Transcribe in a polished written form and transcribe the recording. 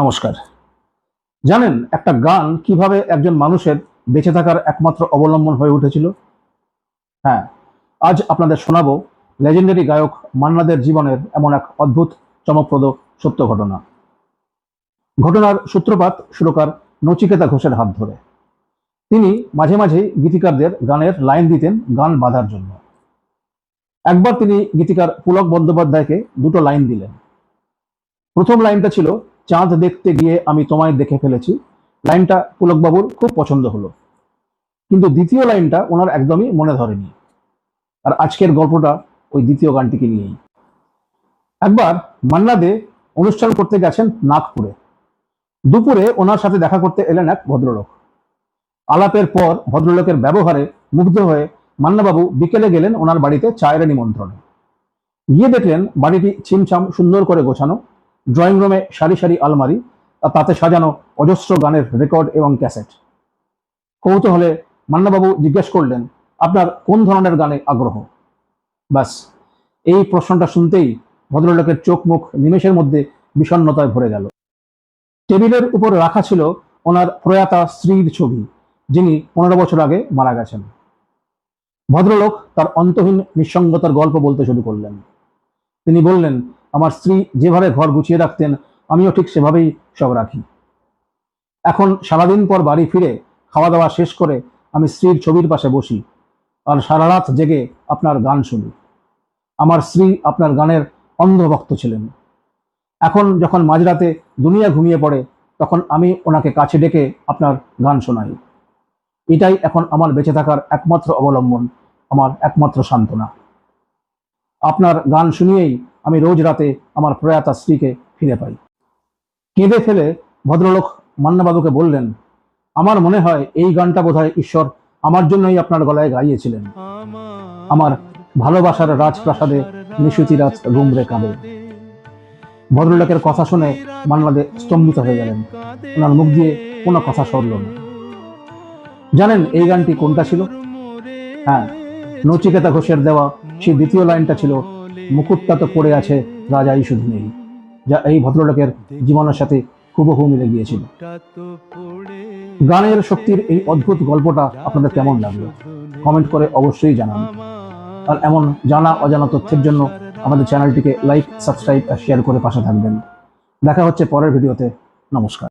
নমস্কার। জানেন একটা গান কিভাবে একজন মানুষের বেঁচে থাকার একমাত্র অবলম্বন হয়ে উঠেছিল? হ্যাঁ, আজ আপনাদের শোনাবো লেজেন্ডারি গায়ক মান্না দের জীবনের এমন এক অদ্ভুত চমকপ্রদ সত্য ঘটনা। ঘটনার সূত্রপাত সুরকার নচিকেতা ঘোষের হাত ধরে। তিনি মাঝে মাঝেই গীতিকারদের গানের লাইন দিতেন গান বাঁধার জন্য। একবার তিনি গীতিকার পুলক বন্দ্যোপাধ্যায়কে দুটো লাইন দিলেন। প্রথম লাইনটা ছিল, চাঁদ দেখতে গিয়ে আমি তোমায় দেখে ফেলেছি। লাইনটা পুলকবাবুর খুব পছন্দ হলো, কিন্তু দ্বিতীয় লাইনটা ওনার একদমই মনে ধরেনি। আর আজকের গল্পটা ওই দ্বিতীয় গানটিকে নিয়েই। একবার মান্না দে অনুষ্ঠান করতে গেছেন নাগপুরে। দুপুরে ওনার সাথে দেখা করতে এলেন এক ভদ্রলোক। আলাপের পর ভদ্রলোকের ব্যবহারে মুগ্ধ হয়ে মান্নাবাবু বিকেলে গেলেন ওনার বাড়িতে চায়ের নিমন্ত্রণে। গিয়ে দেখলেন বাড়িটি ছিমছাম সুন্দর করে গোছানো। ড্রয়িং রুমে সারি সারি আলমারি, আর তাতে সাজানো অজস্র গানের রেকর্ড এবং ক্যাসেট। কৌতূহলে মান্নাবাবু জিজ্ঞেস করলেন, আপনার কোন ধরনের গানে আগ্রহ? ব্যাস, এই প্রশ্নটা শুনতেই ভদ্রলোকের চোখ মুখ নিমেষের মধ্যে বিষণ্ণতায় ভরে গেল। টেবিলের উপর রাখা ছিল ওনার প্রয়াতা স্ত্রীর ছবি, যিনি 15 বছর আগে মারা গেছেন। ভদ্রলোক তার অন্তহীন নিঃসঙ্গতার গল্প বলতে শুরু করলেন। তিনি বললেন, আমার স্ত্রী যেভাবে ঘর গুছিয়ে রাখতেন, আমিও ঠিক সেভাবেই সব রাখি। এখন সারাদিন পর বাড়ি ফিরে খাওয়া দাওয়া শেষ করে আমি স্ত্রীর ছবির পাশে বসি আর সারা রাত জেগে আপনার গান শুনি। আমার স্ত্রী আপনার গানের অন্ধভক্ত ছিলেন। এখন যখন মাঝরাতে দুনিয়া ঘুমিয়ে পড়ে, তখন আমি ওনাকে কাছে ডেকে আপনার গান শোনাই। এটাই এখন আমার বেঁচে থাকার একমাত্র অবলম্বন, আমার একমাত্র সান্ত্বনা। আপনার গান শুনিয়েই আমি রোজ রাতে আমার প্রয়াতা স্ত্রীকে ফিরে পাই। কেঁদে ফেলে ভদ্রলোক মান্নাবাবুকে বললেন, আমার মনে হয় এই গানটা বোধহয় ঈশ্বর আমার জন্যই আপনার গলায় গাইয়েছিলেন। আমার ভালোবাসার রাজপ্রাসাদে নিশুতি রাত ঘুমরে কাঁদে। ভদ্রলোকের কথা শুনে মান্না দে স্তম্ভিত হয়ে গেলেন। ওনার মুখ দিয়ে কোনো কথা সরল না। জানেন এই গানটি কোনটা ছিল? হ্যাঁ, নচিকেতা ঘোষের দেওয়া সেই দ্বিতীয় লাইনটা ছিল, মুকুটটা তো পড়ে আছে রাজাই শুধু নেই, যা এই ভদ্রলোকের জীবনের সাথে হুবহু মিলে গিয়েছিল। গানের শক্তির এই অদ্ভুত গল্পটা আপনাদের কেমন লাগলো কমেন্ট করে অবশ্যই জানান। আর এমন জানা অজানা তথ্যের জন্য আমাদের চ্যানেলটিকে লাইক, সাবস্ক্রাইব আর শেয়ার করে পাশে থাকবেন। দেখা হচ্ছে পরের ভিডিওতে। নমস্কার।